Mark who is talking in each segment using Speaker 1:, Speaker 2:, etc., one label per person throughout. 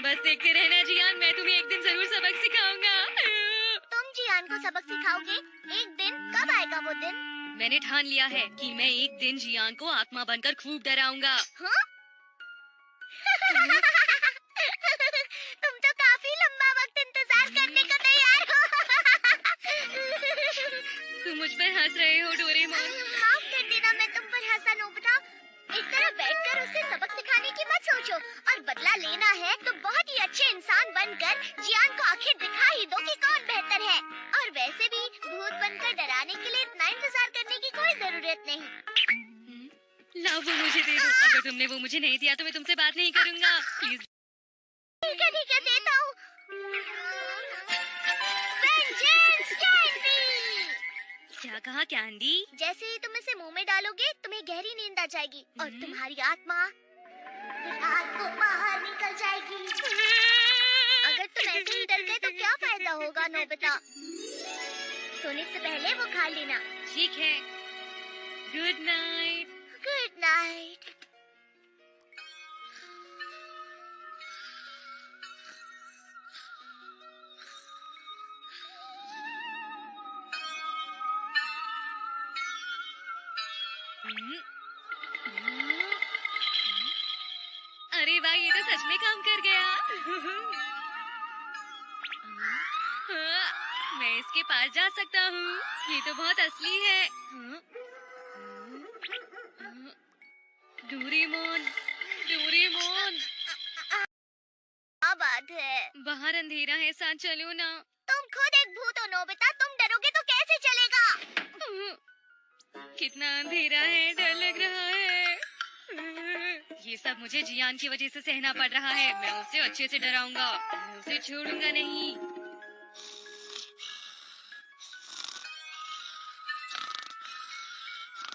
Speaker 1: बस देखते रहना जियान, मैं तुम्हें एक दिन जरूर सबक सिखाऊंगा।
Speaker 2: तुम जियान को सबक सिखाओगे? एक दिन? कब आएगा वो दिन?
Speaker 1: मैंने ठान लिया है कि मैं एक दिन जियान को आत्मा बनकर खूब डराऊंगा।
Speaker 2: हाँ? तुम तो काफी लंबा वक्त इंतजार करने को तैयार हो।
Speaker 1: तुम मुझ पर हंस रहे हो डोरेमोन।
Speaker 2: माफ कर देना, मैं तुम पर हंसा नोबिता। इस तरह बैठकर उसे सबक सिखाने की मत सोचो, और बदला लेना है तो बहुत ही अच्छे इंसान बनकर जियान को आखिर दिखा ही दो कि कौन बेहतर है। और वैसे भी भूत बनकर डराने के लिए इतना इंतजार करने की कोई जरूरत नहीं।
Speaker 1: लाओ वो मुझे दे दो। अगर तुमने वो मुझे नहीं दिया तो मैं तुमसे बात नहीं करूंगा। प्लीज।
Speaker 2: ठीक है देता हूँ। Vengeance candy.
Speaker 1: क्या कहा कैंडी?
Speaker 2: जैसे ही तुम इसे मुंह में डालोगे तुम्हें गहरी नींद आ जाएगी और तुम्हारी आत्मा रात को बाहर निकल जाएगी। अगर तुम ऐसे ही डर गए तो क्या फायदा होगा नोबिता? सोने से पहले वो खा लेना।
Speaker 1: ठीक है। Good night.
Speaker 2: Good night.
Speaker 1: अरे वाह, ये तो सच में काम कर गया। मैं इसके पास जा सकता हूँ। ये तो बहुत असली है। Doraemon, Doraemon.
Speaker 2: क्या बात है?
Speaker 1: बाहर अंधेरा है, साथ चलो ना।
Speaker 2: तुम खुद एक भूत हो नोबिता, तुम डरोगे तो कैसे चलेगा?
Speaker 1: कितना अंधेरा है, डर लग रहा है। ये सब मुझे जियान की वजह से सहना पड़ रहा है। मैं उसे अच्छे से डराऊंगा, मैं उसे छोड़ूंगा नहीं।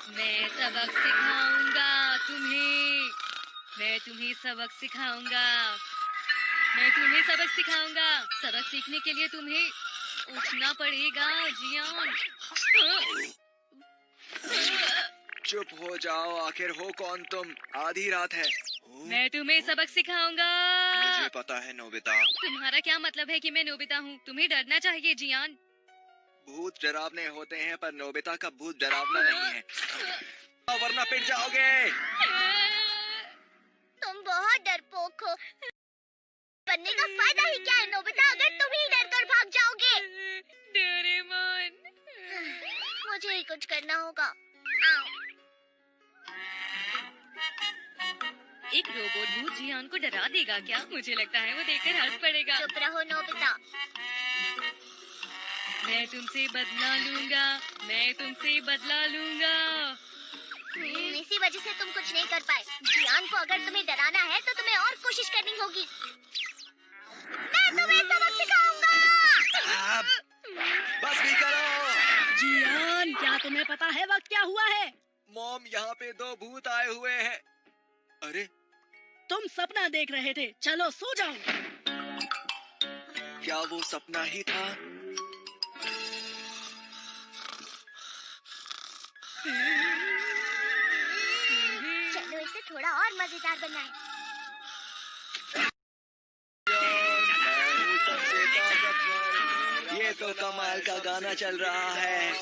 Speaker 1: मैं सबक सिखाऊंगा तुम्हें। मैं तुम्हें सबक सिखाऊंगा। मैं तुम्हें सबक सिखाऊंगा। सबक सीखने के लिए तुम्हें उठना पड़ेगा जियान।
Speaker 3: चुप हो जाओ, आखिर हो कौन तुम? आधी रात है।
Speaker 1: मैं तुम्हें सबक सिखाऊंगा।
Speaker 3: मुझे पता है नोबिता।
Speaker 1: तुम्हारा क्या मतलब है कि मैं नोबिता हूँ? तुम्हें डरना चाहिए जियान।
Speaker 3: भूत डरावने होते हैं पर नोबिता का भूत डरावना नहीं है, वरना पिट जाओगे।
Speaker 2: तुम बहुत डरपोक हो। बनने का फायदा ही क्या है नोबिता, अगर तुम ही डर कर भाग जाओगे?
Speaker 1: डोरेमोन,
Speaker 2: मुझे ही कुछ करना होगा।
Speaker 1: एक रोबोट भूत जियान को डरा देगा क्या? मुझे लगता है वो देखकर हंस पड़ेगा।
Speaker 2: चुप रहो नोबिता।
Speaker 1: मैं तुमसे बदला लूंगा। मैं तुमसे बदला लूंगा।
Speaker 2: इसी वजह से तुम कुछ नहीं कर पाए। जियान को अगर तुम्हें डराना है तो तुम्हें और कोशिश करनी होगी। मैं तुम्हें सबक सिखाऊंगा।
Speaker 3: बस भी करो।
Speaker 4: जियान, क्या तुम्हें पता है वक्त क्या हुआ है?
Speaker 3: मॉम, यहाँ पे 2 भूत आए हुए हैं। अरे,
Speaker 4: तुम सपना देख रहे थे। चलो सो जाओ।
Speaker 3: क्या वो सपना ही था?
Speaker 2: चलो इसे थोड़ा और मजेदार बनाएं।
Speaker 3: ये तो कमाल का गाना चल रहा है।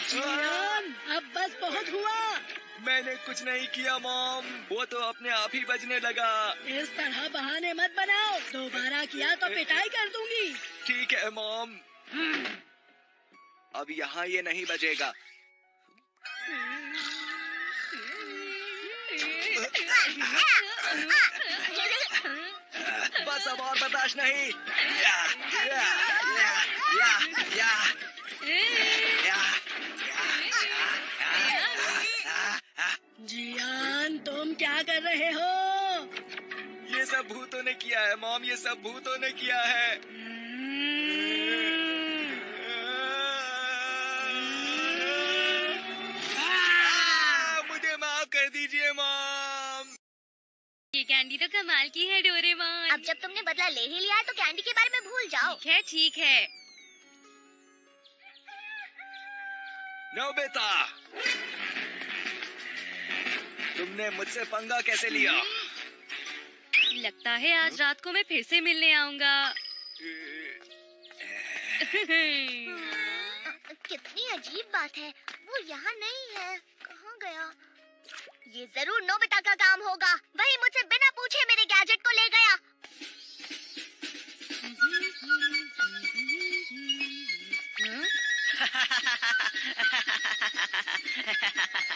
Speaker 4: जियान, अब बस बहुत हुआ।
Speaker 3: मैंने कुछ नहीं किया मॉम, वो तो अपने आप ही बजने लगा।
Speaker 4: इस तरह बहाने मत बनाओ, दोबारा किया तो पिटाई कर दूंगी।
Speaker 3: ठीक है मॉम, अब यहाँ ये नहीं बजेगा। बस अब और बर्दाश्त नहीं। या, या, या, या, या, या,
Speaker 4: जियान, तुम क्या कर रहे हो?
Speaker 3: ये सब भूतों ने किया है मॉम, ये सब भूतों ने किया है। मुझे माफ कर दीजिए मॉम।
Speaker 1: ये कैंडी तो कमाल की है डोरेमोन।
Speaker 2: अब जब तुमने बदला ले ही लिया है तो कैंडी के बारे में भूल जाओ।
Speaker 1: ठीक है, ठीक है।
Speaker 3: नोबिता, तुमने मुझसे पंगा कैसे लिया?
Speaker 1: लगता है आज रात को मैं फिर से मिलने आऊंगा।
Speaker 2: कितनी अजीब बात है, वो यहाँ नहीं है, कहाँ गया? ये जरूर नोबिता का काम होगा, वही मुझसे बिना पूछे मेरे गैजेट को ले गया।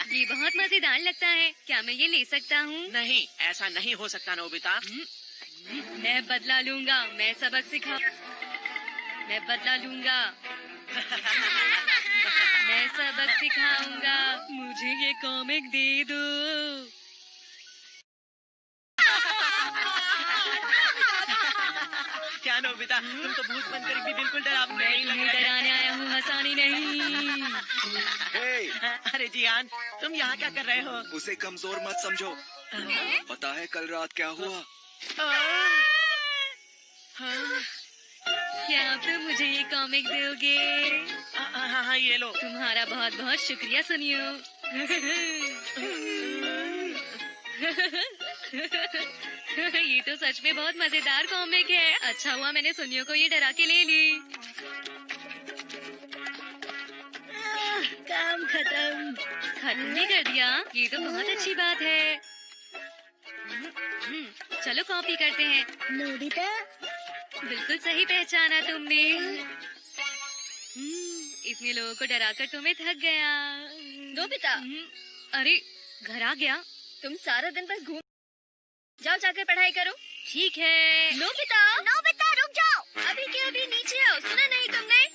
Speaker 1: ये बहुत मजेदार लगता है, क्या मैं ये ले सकता हूँ?
Speaker 3: नहीं, ऐसा नहीं हो सकता नोबिता।
Speaker 1: मैं बदला लूंगा, मैं सबक मैं बदला लूंगा। मैं सबक सिखाऊंगा, मुझे ये कॉमिक दे दो।
Speaker 3: क्या नोबिता, तुम तो भूत बनकर भी बिल्कुल डरावनी
Speaker 1: मैं
Speaker 3: नहीं लग
Speaker 1: तुम्हें
Speaker 3: रहे।
Speaker 1: डराने आया हूँ, हंसाने नहीं।
Speaker 3: अरे जियान, तुम यहाँ क्या कर रहे हो?
Speaker 5: उसे कमजोर मत समझो। पता है कल रात क्या हुआ?
Speaker 1: क्या आप तो मुझे ये कॉमिक दोगे?
Speaker 3: हाँ, ये लो।
Speaker 1: तुम्हारा बहुत बहुत शुक्रिया सुनियो। ये तो सच में बहुत मजेदार कॉमिक है। अच्छा हुआ मैंने सुनियो को ये डरा के ले ली।
Speaker 4: काम खत्म।
Speaker 1: खत्म भी कर दिया, ये तो बहुत अच्छी बात है। चलो कॉपी करते हैं।
Speaker 4: नोबिता,
Speaker 1: बिल्कुल सही पहचाना तुमने। इतने लोगों को डराकर तुम्हें थक गया।
Speaker 4: नोबिता,
Speaker 1: अरे घर आ गया।
Speaker 4: तुम सारा दिन बस घूम जाओ, जाकर पढ़ाई करो।
Speaker 1: ठीक है।
Speaker 2: नोबिता, नोबिता रुक जाओ।
Speaker 4: अभी के अभी नीचे आओ, सुना नहीं तुमने?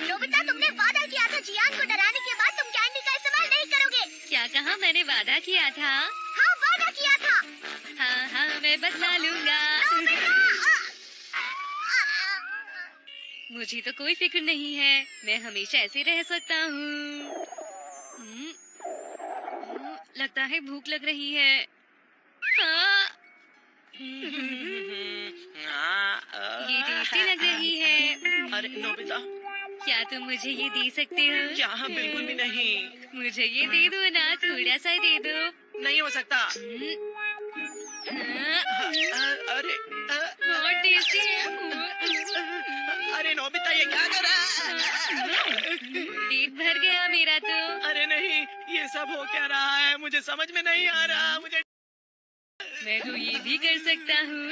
Speaker 2: नोबिता, तुमने वादा किया था जियान को डराने के बाद तुम कैंडी का इस्तेमाल नहीं करोगे।
Speaker 1: क्या कहा? मैंने वादा किया था।
Speaker 2: हाँ, वादा किया था।
Speaker 1: हाँ हाँ, मैं बदला लूंगा। मुझे तो कोई फिक्र नहीं है, मैं हमेशा ऐसे रह सकता हूँ। लगता है भूख लग रही है। हाँ। ये टेस्टी लग रही है।
Speaker 3: अरे नोबिता,
Speaker 1: क्या तुम मुझे ये दे सकते हो?
Speaker 3: क्या? बिल्कुल भी नहीं।
Speaker 1: मुझे ये दे दो ना, थोड़ा सा दे दो।
Speaker 3: नहीं हो सकता। अरे
Speaker 1: बहुत टेस्टी है।
Speaker 3: अरे नोबिता, ये क्या कर रहा है?
Speaker 1: पेट भर गया मेरा तो।
Speaker 3: अरे नहीं, ये सब हो क्या रहा है? मुझे समझ में नहीं आ रहा। मुझे
Speaker 1: मैं तो ये भी कर सकता हूँ।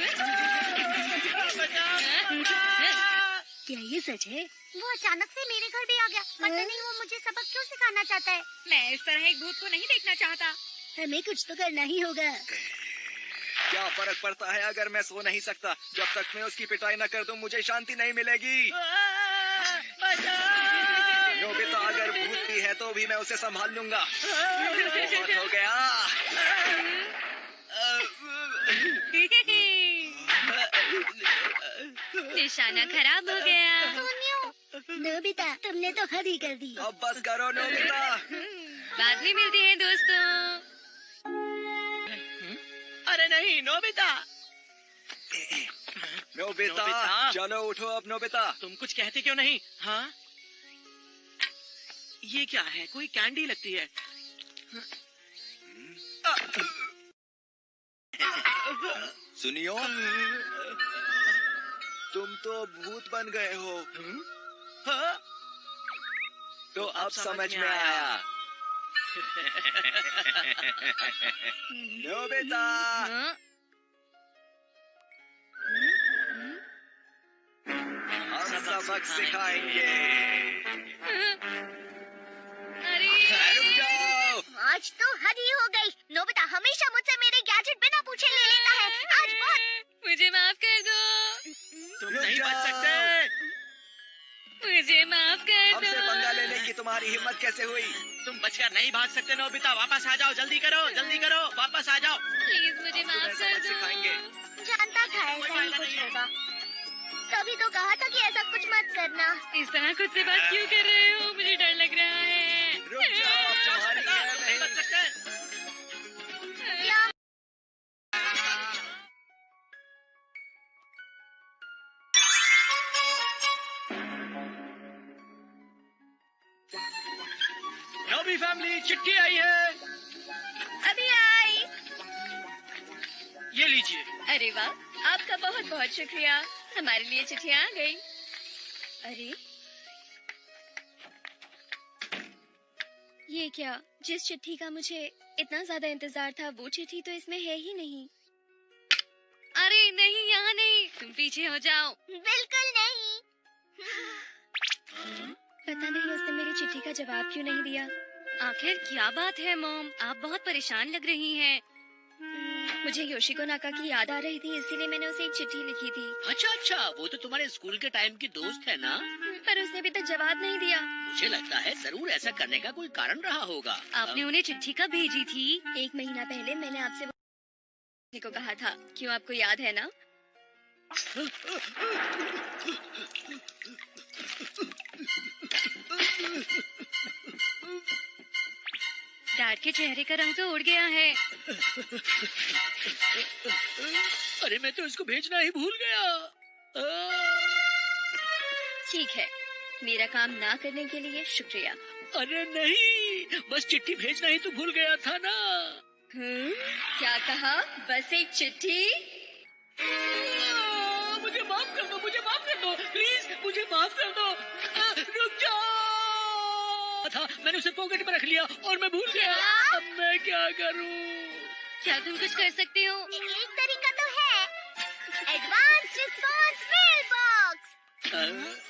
Speaker 4: क्या ये सच है?
Speaker 2: वो अचानक से मेरे घर भी आ गया। पता नहीं वो मुझे सबक क्यों सिखाना चाहता है।
Speaker 1: मैं इस तरह एक भूत को नहीं देखना चाहता।
Speaker 4: हमें कुछ तो करना ही होगा।
Speaker 5: क्या फर्क पड़ता है अगर मैं सो नहीं सकता? जब तक मैं उसकी पिटाई न कर दूं मुझे शांति नहीं मिलेगी। नोबिता, अगर भूत भी है तो भी मैं उसे संभाल लूंगा। बहुत हो गया।
Speaker 1: निशाना खराब हो गया।
Speaker 4: नोबिता, तुमने तो हद ही कर दी।
Speaker 5: अब बस करो नोबिता।
Speaker 1: बाद में मिलते हैं दोस्तों।
Speaker 3: अरे नहीं नोबिता।
Speaker 5: Nobita,
Speaker 3: Nobita.
Speaker 5: चलो उठो अब नोबिता।
Speaker 3: तुम कुछ कहते क्यों नहीं? हाँ, ये क्या है? कोई कैंडी लगती है।
Speaker 5: सुनियो, तुम तो भूत बन गए हो।
Speaker 3: हाँ?
Speaker 5: तो अब समझ में आया। नोबिता,
Speaker 1: हाँ?
Speaker 5: हम सबक सिखाएंगे।
Speaker 1: अरे
Speaker 5: रुक जाओ।
Speaker 2: आज तो हद ही हो गई। नोबिता हमेशा मुझसे मेरे गैजेट बिना पूछे ले लेता है। आज बहुत।
Speaker 1: मुझे माफ कर दो।
Speaker 3: तुम
Speaker 5: रुक
Speaker 3: नहीं बच
Speaker 5: जाओ।
Speaker 3: सकते।
Speaker 1: मुझे माफ कर
Speaker 5: हमसे
Speaker 1: दो।
Speaker 5: पंगा लेने की तुम्हारी हिम्मत कैसे हुई?
Speaker 3: तुम बचकर नहीं भाग सकते नोबिता। वापस आ जाओ, जल्दी करो, जल्दी करो, वापस आ जाओ।
Speaker 1: प्लीज मुझे
Speaker 5: अब तुम्हें
Speaker 1: माफ कर
Speaker 5: सबक
Speaker 1: दो।
Speaker 5: सिखाएंगे।
Speaker 2: जानता था ऐसा ही कुछ होगा, तभी तो कहा था कि ऐसा कुछ मत करना।
Speaker 1: इस तरह खुद से बात क्यों कर रहे हो? मुझे डर लग रहा है।
Speaker 5: रुक जाओ, अब तुम्हारी खैर
Speaker 3: नहीं बच
Speaker 5: नहीं।
Speaker 3: सकते।
Speaker 2: क्या?
Speaker 3: नोबी फैमिली, चिट्ठी आई है।
Speaker 4: अभी आई।
Speaker 3: ये लीजिए।
Speaker 1: अरे वाह, आपका बहुत बहुत शुक्रिया। हमारे लिए चिट्ठियाँ आ गई। अरे ये क्या? जिस चिट्ठी का मुझे इतना ज्यादा इंतजार था वो चिट्ठी तो इसमें है ही नहीं। अरे नहीं, यहाँ नहीं, तुम पीछे हो जाओ।
Speaker 2: बिल्कुल नहीं।
Speaker 1: पता नहीं उसने मेरी चिट्ठी का जवाब क्यों नहीं दिया। आखिर क्या बात है मॉम, आप बहुत परेशान लग रही हैं। मुझे योशिको नाका की याद आ रही थी, इसीलिए मैंने उसे एक चिट्ठी लिखी थी।
Speaker 3: अच्छा, वो तो तुम्हारे स्कूल के टाइम की दोस्त है ना?
Speaker 1: पर उसने अभी तक जवाब नहीं दिया।
Speaker 3: मुझे लगता है जरूर ऐसा करने का कोई कारण रहा होगा।
Speaker 1: आपने उन्हें चिट्ठी कब भेजी थी? 1 महीना पहले मैंने आपसे वो को कहा था, क्यों आपको याद है ना? डैड के चेहरे का रंग तो उड़ गया है।
Speaker 3: अरे मैं तो इसको भेजना ही भूल गया।
Speaker 1: ठीक है, मेरा काम ना करने के लिए शुक्रिया।
Speaker 3: अरे नहीं, बस चिट्ठी भेजना ही तो भूल गया था ना।
Speaker 1: क्या कहा? बस एक चिट्ठी?
Speaker 3: मुझे माफ कर दो, मुझे माफ कर दो, प्लीज मुझे माफ कर दो। रुक जाओ। था मैंने उसे पॉकेट में रख लिया और मैं भूल गया। अब मैं क्या करूं?
Speaker 1: क्या तुम कुछ कर सकती हो?
Speaker 2: एक तरीका तो है। Advance response mail box.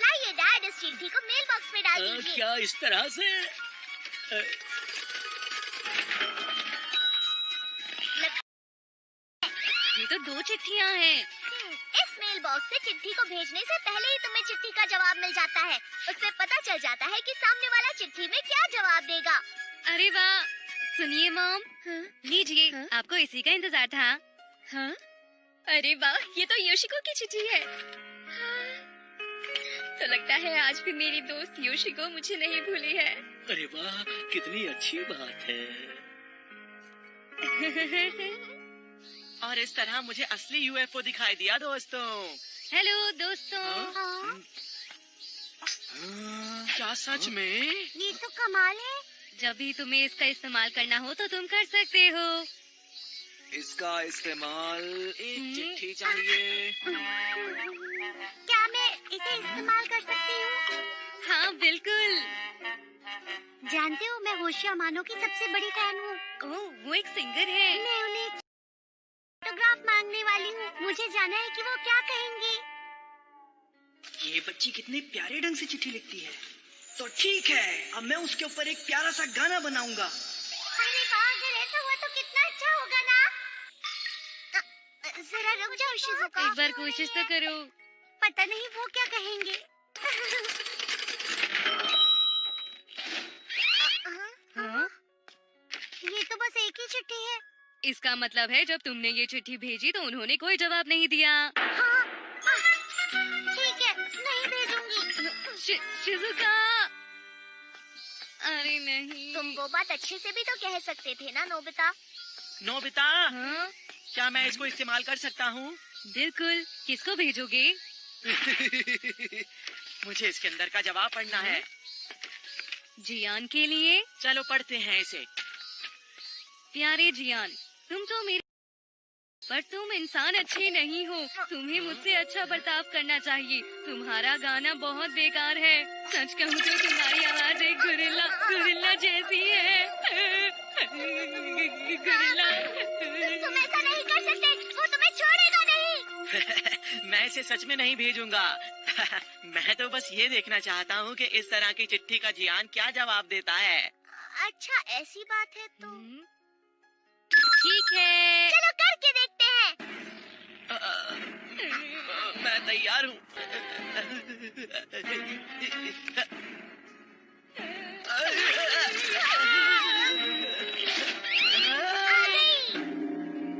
Speaker 2: लाइए डैड, इस चिट्ठी को मेल बॉक्स में डाल दीजिए।
Speaker 3: क्या इस तरह से?
Speaker 1: ये तो 2 चिट्ठियाँ हैं।
Speaker 2: इस मेल बॉक्स से चिट्ठी को भेजने से पहले ही तुम्हें चिट्ठी का जवाब मिल जाता है। उससे पता चल जाता है कि सामने वाला चिट्ठी में क्या जवाब देगा।
Speaker 1: अरे वाह, सुनिए मॉम, लीजिए, आपको इसी का इंतजार था। हाँ? अरे वाह, ये तो योशिको की चिट्ठी है। तो लगता है आज भी मेरी दोस्त योशिको मुझे नहीं भूली है।
Speaker 3: अरे वाह, कितनी अच्छी बात है। और इस तरह मुझे असली यूएफओ दिखाई दिया दोस्तों।
Speaker 1: हेलो दोस्तों।
Speaker 3: क्या सच में?
Speaker 2: ये तो कमाल है।
Speaker 1: जब भी तुम्हें इसका इस्तेमाल करना हो तो तुम कर सकते हो।
Speaker 5: इसका इस्तेमाल।
Speaker 3: एक चिट्ठी चाहिए।
Speaker 2: क्या मैं इसे इस्तेमाल कर सकती हूँ?
Speaker 1: हाँ बिल्कुल।
Speaker 2: जानते हो, मैं होशिया मानो की सबसे बड़ी फैन हूँ।
Speaker 1: ओह, वो एक सिंगर है।
Speaker 2: मैं उन्हें ऑटोग्राफ मांगने वाली हूँ। मुझे जाना है कि वो क्या कहेंगी।
Speaker 6: ये बच्ची कितने प्यारे ढंग से चिट्ठी लिखती है। तो ठीक है, अब मैं उसके ऊपर एक प्यारा सा गाना बनाऊंगा।
Speaker 2: अरे वाह, अगर ऐसा हुआ तो कितना अच्छा होगा ना। जरा रुक जाओ शिजुका।
Speaker 1: एक बार कोशिश तो करो।
Speaker 2: पता नहीं वो क्या कहेंगे।
Speaker 1: हाँ?
Speaker 2: ये तो बस एक ही चिट्ठी है।
Speaker 1: इसका मतलब है जब तुमने ये चिट्ठी भेजी तो उन्होंने कोई जवाब नहीं दिया।
Speaker 2: हाँ, ठीक है, नहीं भेजूंगी।
Speaker 1: शिजुका। अरे नहीं।
Speaker 2: तुम वो बात अच्छे से भी तो कह सकते थे ना नोबिता।
Speaker 3: नोबिता,
Speaker 1: हाँ?
Speaker 3: क्या मैं इसको इस्तेमाल कर सकता हूँ?
Speaker 1: बिल्कुल। किसको भेजोगे?
Speaker 3: मुझे इसके अंदर का जवाब पढ़ना है।
Speaker 1: जियान के लिए।
Speaker 3: चलो पढ़ते हैं इसे।
Speaker 1: प्यारे जियान, तुम तो मेरे पर तुम इंसान अच्छे नहीं हो। तुम्हें मुझसे अच्छा बर्ताव करना चाहिए। तुम्हारा गाना बहुत बेकार है। सच कहूँ तो तुम्हारी आवाज एक गुरिल्ला जैसी है। गुरिल्ला।
Speaker 2: तुम ऐसा नहीं कर सकते, वो तुम्हें छोड़ेगा नहीं।
Speaker 3: मैं इसे सच में नहीं भेजूंगा। मैं तो बस ये देखना चाहता हूँ कि इस तरह की चिट्ठी का जियान क्या जवाब देता है।
Speaker 2: अच्छा, ऐसी बात है तो
Speaker 1: ठीक है।
Speaker 2: चलो करके देखते हैं।
Speaker 3: मैं तैयार हूँ।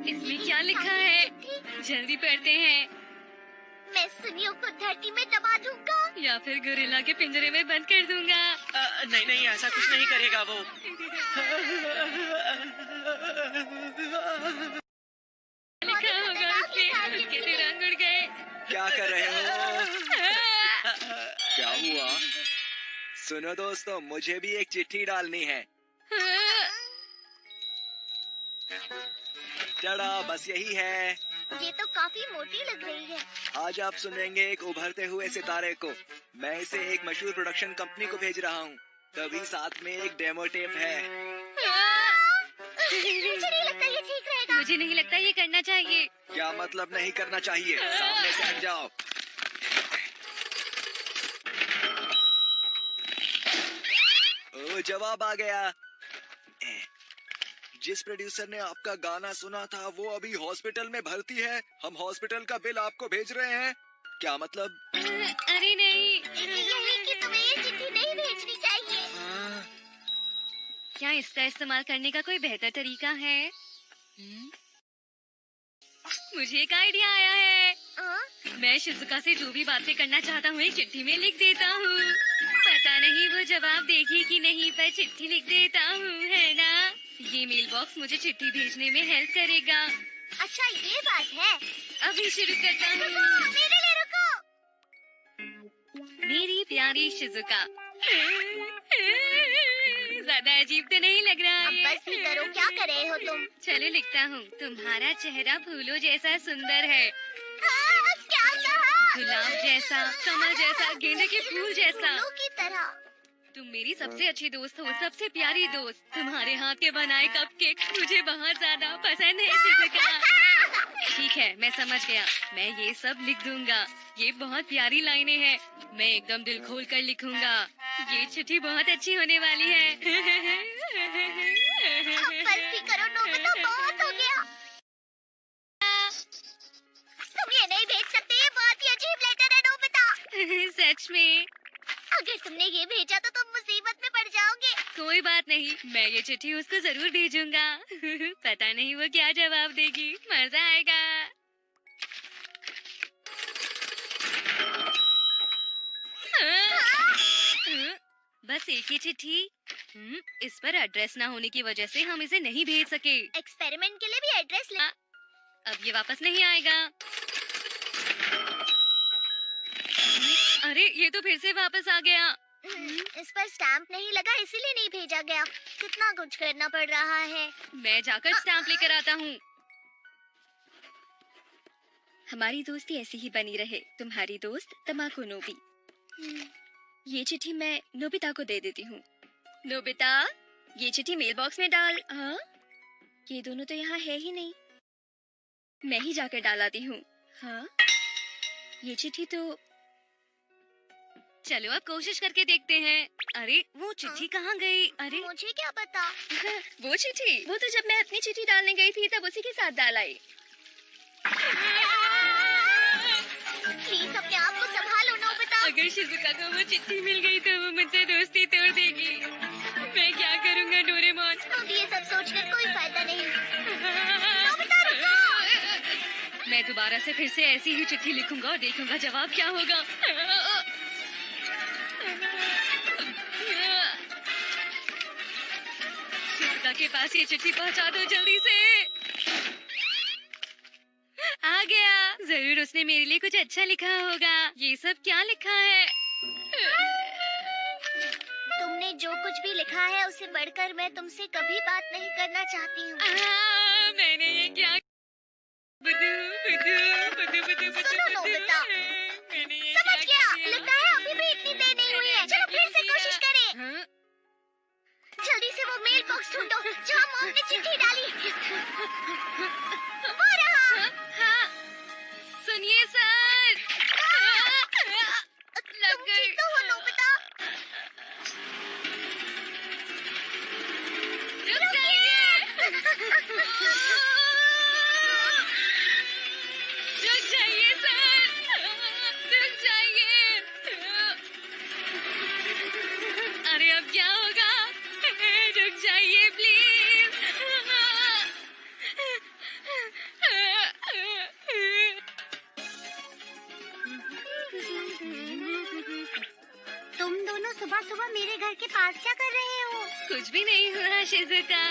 Speaker 1: इसमें क्या लिखा है? जल्दी पढ़ते हैं।
Speaker 2: मैं सुनियों को धरती में दबा दूंगा।
Speaker 1: या फिर गोरिल्ला के पिंजरे में बंद कर दूंगा।
Speaker 3: नहीं नहीं, ऐसा कुछ नहीं करेगा वो।
Speaker 1: लिखा होगा उसके तो रंग उड़ गए।
Speaker 5: क्या कर रहे हो? क्या हुआ? सुनो दोस्तों, मुझे भी एक चिट्ठी डालनी है। टड़ा, बस यही है।
Speaker 2: ये तो काफी मोटी लग रही है।
Speaker 5: आज आप सुनेंगे एक उभरते हुए सितारे को। मैं इसे एक मशहूर प्रोडक्शन कंपनी को भेज रहा हूँ। तभी साथ में एक डेमो टेप है।
Speaker 2: मुझे नहीं लगता ये ठीक रहेगा।
Speaker 1: मुझे नहीं लगता ये करना चाहिए।
Speaker 5: क्या मतलब नहीं करना चाहिए? सामने से हट जाओ। ओ, जवाब आ गया। जिस प्रोड्यूसर ने आपका गाना सुना था वो अभी हॉस्पिटल में भर्ती है। हम हॉस्पिटल का बिल आपको भेज रहे हैं। क्या मतलब?
Speaker 1: अरे नहीं।
Speaker 2: यही कि तुम्हें ये चिट्ठी नहीं भेजनी चाहिए।
Speaker 1: क्या इसका इस्तेमाल करने का कोई बेहतर तरीका है? मुझे एक आइडिया आया है। मैं शिजुका से जो भी बातें करना चाहता हूँ एक चिट्ठी में लिख देता हूँ। पता नहीं वो जवाब देगी कि नहीं, पर चिट्ठी लिख देता हूँ, है ना? ये मेल बॉक्स मुझे चिट्ठी भेजने में हेल्प करेगा।
Speaker 2: अच्छा ये बात है।
Speaker 1: अभी शुरू करता हूँ।
Speaker 2: रुको, मेरे लिए रुको।
Speaker 1: मेरी प्यारी शिजुका। ज्यादा अजीब तो नहीं लग रहा
Speaker 2: अब
Speaker 1: है?
Speaker 2: बस भी करो, क्या कर रहे हो तुम?
Speaker 1: चलो लिखता हूँ। तुम्हारा चेहरा फूलों जैसा सुंदर है,
Speaker 2: क्या कहा?
Speaker 1: गुलाब जैसा, कमल जैसा, गेंदे के फूल जैसा।
Speaker 2: फूलों की तरह।
Speaker 1: तुम मेरी सबसे अच्छी दोस्त हो, सबसे प्यारी दोस्त। तुम्हारे हाथ के बनाए कपकेक मुझे बहुत ज्यादा पसंद है शिजुका। ठीक है, मैं समझ गया। मैं ये सब लिख दूंगा। ये बहुत प्यारी लाइनें हैं। मैं एकदम दिल खोल कर लिखूंगा। ये चिट्ठी बहुत अच्छी होने वाली है।
Speaker 2: अब बस भी करो नोबिता, बहुत हो गया। तुम ये नहीं भेज सकते, ये बहुत ही अजीब लेटर है नोबिता।
Speaker 1: सच में?
Speaker 2: अगर तुमने ये भेजा तो तुम मुसीबत में पड़ जाओगे।
Speaker 1: कोई बात नहीं, मैं ये चिट्ठी उसको जरूर भेजूंगा। पता नहीं वो क्या जवाब देगी, मजा आएगा। बस एक ही चिट्ठी। इस पर एड्रेस ना होने की वजह से हम इसे नहीं भेज सके।
Speaker 2: एक्सपेरिमेंट के लिए भी एड्रेस ले।
Speaker 1: अब ये वापस नहीं आएगा। अरे ये तो फिर से वापस आ गया।
Speaker 2: इस पर स्टैम्प नहीं लगा, इसीलिए नहीं भेजा गया। कितना कुछ करना पड़ रहा है।
Speaker 1: मैं जाकर स्टैम्प लेकर आता हूँ। हमारी दोस्ती ऐसी ही बनी रहे। तुम्हारी दोस्त तमाको नोबी। ये चिट्ठी मैं नोबिता को दे देती हूँ। नोबिता, ये चिट्ठी मेल बॉक्स में डाल। हाँ, ये दोनों तो यहाँ है ही नहीं। मैं ही जाकर डाल आती हूँ। हाँ, ये चिट्ठी तो। चलो अब कोशिश करके देखते हैं। अरे वो चिट्ठी कहाँ गई? अरे
Speaker 2: मुझे क्या पता।
Speaker 1: वो चिट्ठी, वो तो जब मैं अपनी चिट्ठी डालने गई थी तब उसी के साथ डाल आई।
Speaker 2: प्लीज अपने आप को संभालो नोबिता।
Speaker 1: अगर शिजुका को वो चिट्ठी मिल गई तो वो मुझसे दोस्ती तोड़ देगी। मैं क्या करूँगा डोरेमोन?
Speaker 2: अब ये सब सोचकर कोई फायदा नहीं। नोबिता रुको।
Speaker 1: मैं दोबारा से फिर से ऐसी ही चिट्ठी लिखूंगा और देखूंगा जवाब क्या होगा। शिजुका के पास ये चिट्ठी पहुंचा दो जल्दी से। आ गया। जरूर उसने मेरे लिए कुछ अच्छा लिखा होगा। ये सब क्या लिखा है?
Speaker 2: तुमने जो कुछ भी लिखा है उसे पढ़कर मैं तुमसे कभी बात नहीं करना चाहती हूँ।
Speaker 1: मैंने ये क्या? बुदू बुदू बुदू बुदू बुदू
Speaker 2: सुनो नोबिता,
Speaker 1: मैंने ये
Speaker 2: समझ
Speaker 1: क्या
Speaker 2: गया।
Speaker 1: किया?
Speaker 2: लगता है अभी भी इतनी देर नहीं हुई है। चलो फिर से कोशिश करें।
Speaker 1: हाँ?
Speaker 2: जल्दी से वो मेल बॉक्स ढूंढो जहाँ मॉम ने चिट्ठी डाली। वो रहा।
Speaker 1: हाँ, सुनिए सर। लग
Speaker 2: तुम
Speaker 1: गई।
Speaker 2: ठीक तो हो नोबिता?
Speaker 1: रुक जाइए। रुक जाइए सर, रुक जाइए। अरे अब क्या होगा? रुक जाइए प्लीज।
Speaker 2: तुम दोनों सुबह सुबह मेरे घर के पास क्या कर रहे हो?
Speaker 1: कुछ भी नहीं हुआ शिजुका।